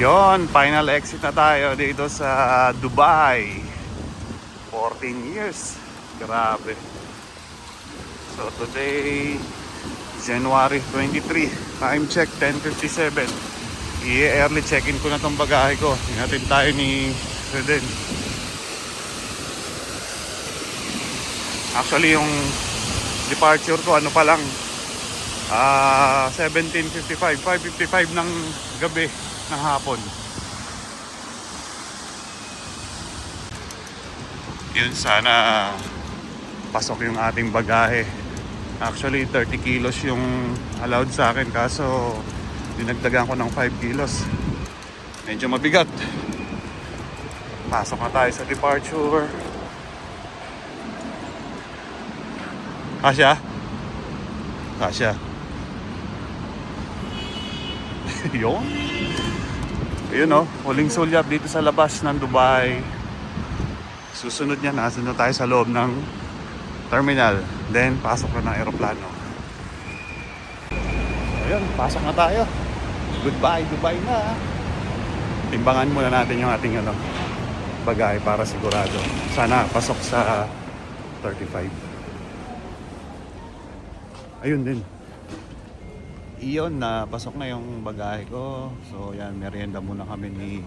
Yon, final exit na tayo dito sa Dubai. 14 years. Grabe. So today, January 23. Time check, 10:57. I-early check-in ko na tong bagahe ko. Hinatid tayo ni Reden. Actually, yung departure ko, ano pa lang, 17:55, 5:55 ng gabi, ng hapon. Yun, sana pasok yung ating bagahe. Actually 30 kilos yung allowed sa akin, kaso dinagdagan ko ng 5 kilos. Medyo mabigat. Pasok na tayo sa departure. Kasya? Kasya. Yun. Yun o, huling sulyap dito sa labas ng Dubai. Susunod niya, nasunod tayo sa loob ng terminal. Then, pasok na ng aeroplano. Ayun, pasok na tayo. Goodbye, Dubai na. Timbangan muna natin yung ating bagahe para sigurado. Sana pasok sa 35. Ayun din. Iyon, na pasok na yung bagahe ko. So, yan, merienda muna kami ni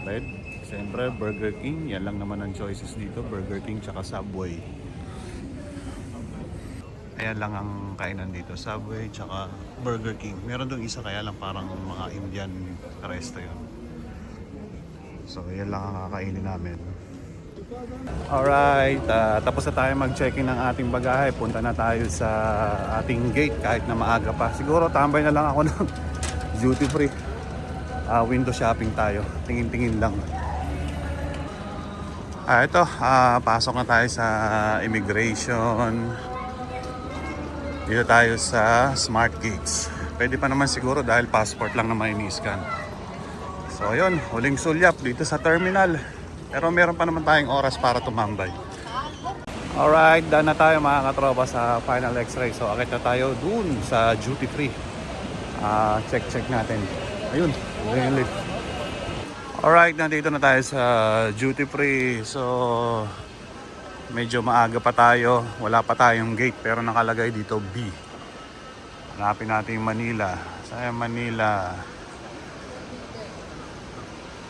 Red. Siyempre, Burger King. Yan lang naman ang choices dito. Burger King tsaka Subway. Ayan lang ang kainan dito. Subway tsaka Burger King. Meron doon isa, kaya lang parang mga Indian resto yun. So, yan lang ang kakainin namin. Alright, tapos na tayo mag-check-in ng ating bagahe. Punta na tayo sa ating gate kahit na maaga pa. Siguro tambay na lang ako ng duty free. Window shopping tayo. Tingin-tingin lang. Ito, pasok na tayo sa immigration. Dito tayo sa Smart Gates. Pwede pa naman siguro dahil passport lang naman ini-scan. So yun, huling sulyap dito sa terminal. Pero meron pa naman tayong oras para tumambay. Alright, done na tayo mga katropa sa final x-ray. So akit na tayo dun sa duty free. Check natin. Ayun, huling lift. Alright, nandito na tayo sa duty free. So medyo maaga pa tayo. Wala pa tayong gate pero nakalagay dito B. Hanapin natin yung Manila. Sa Manila.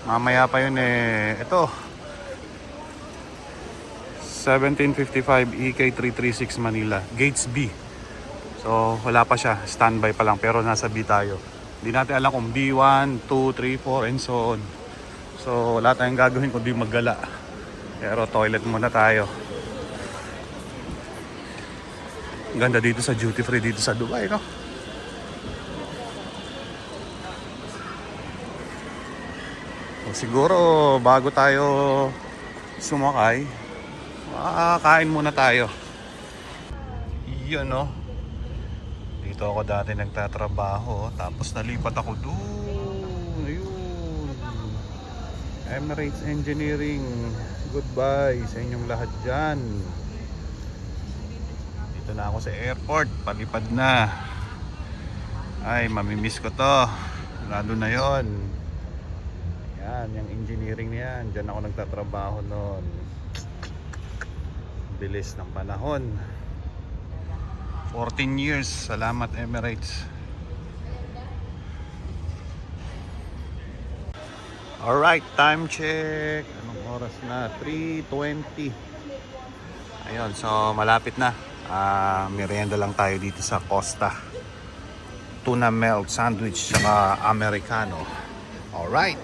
Mamaya pa yun eh. Ito. 1755 EK336 Manila. Gates B. So wala pa siya. Standby pa lang pero nasa B tayo. Hindi natin alam kung B1, 2, 3, 4 and so on. So wala tayong gagawin kundi maggala. Pero toilet muna tayo. Ganda dito sa duty free dito sa Dubai, no? O, siguro bago tayo sumakay, makakain muna tayo. Yun, no? Dito ako dati nagtatrabaho, tapos nalipat ako doon. Ayun. Emirates Engineering. Goodbye sa inyong lahat dyan. Dito na ako sa airport. Palipad na. Ay, mamimiss ko to. Lalo na yon. Yan, yung engineering na yan. Diyan ako nagtatrabaho noon. Bilis ng panahon. 14 years. Salamat Emirates. Alright, time check. Anong oras na? 3:20. Ayun, so malapit na. Merienda lang tayo dito sa Costa. Tuna melt sandwich saka Americano. Alright.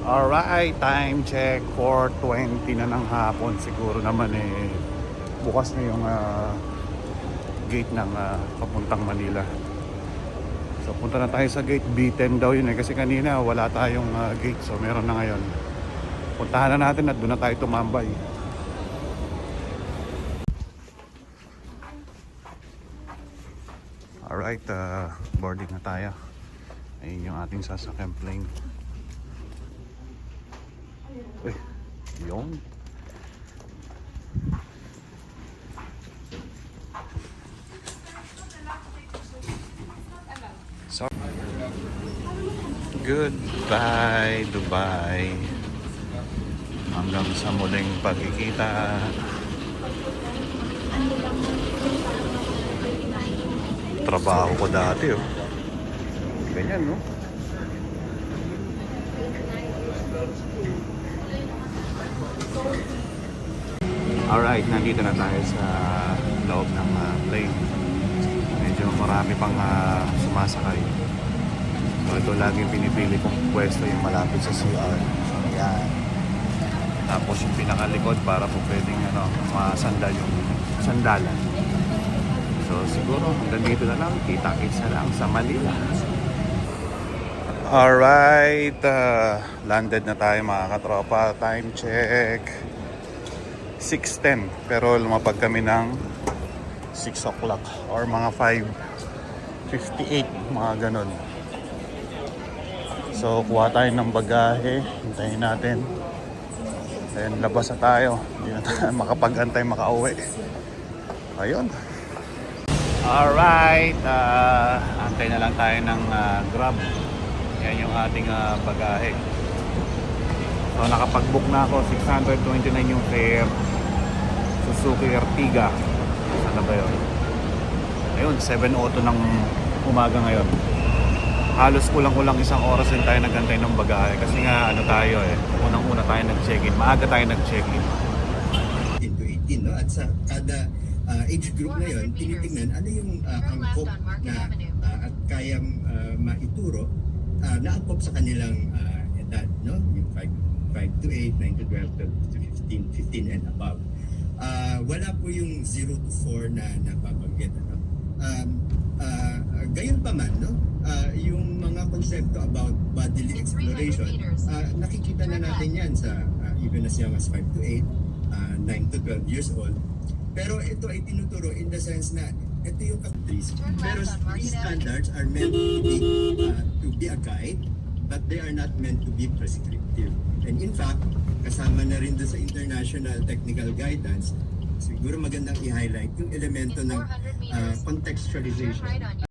Alright, time check. 4:20 na ng hapon. Siguro naman eh bukas na yung gate ng papuntang Manila. So punta na tayo sa gate. B10 daw yun eh, kasi kanina wala tayong gate. So meron na ngayon. Puntahan na natin at doon na tayo tumambay. Alright, boarding na tayo. Ayun yung ating sasakyan plane. Uy, yun. Goodbye, Dubai. Hanggang sa muling pagkikita. Trabaho ko dati, oh. Ganyan, no? Alright, nandito na tayo sa loob ng plane. Medyo marami pang sumasakay. So ito lagi pinipili kong pwesto yung malapit sa CR. Ayan. Tapos yung pinakalikod para po pwedeng masandal yung sandalan. So siguro hanggang dito na lang. Kita-kits na lang sa Manila. Alright. Landed na tayo mga katropa. Time check. 6:10. Pero lumapag kami ng 6 o'clock or mga 5:58. Mga ganun. So kuha tayo ng bagahe. Hintayin natin. Then labas na tayo. Hindi na tayo makapag-antay makauwi. Ayun. Alright. Antay na lang tayo ng Grab. Yan yung ating bagahe. So nakapag-book na ako. 629 yung fare. Suzuki Ertiga. Saan na ba yun? Ayun, 7:02 ng umaga ngayon. Halos kulang-kulang isang oras din tayo nagantay ng bagahe. Kasi nga tayo unang-una tayo nag-check-in. Maaga tayo nag-check-in. 18 to 18, no? At sa kada age group na yun, tinitingnan ano yung angkop na at kayang maituro na angkop sa kanilang edad, no? Yung 5 to 8, 9 to 12, 12 to 15 and above. Wala po yung 0 to 4 na napabanggit, ano? Gayon pa man, no? Yung mga konsepto about bodily exploration, nakikita na natin yan sa even as young as 5 to 8, 9 to 12 years old. Pero ito ay tinuturo in the sense na ito yung countries. Pero these standards are meant to be a guide, but they are not meant to be prescriptive. And in fact, kasama na rin doon sa international technical guidance, siguro magandang i-highlight yung elemento ng contextualization.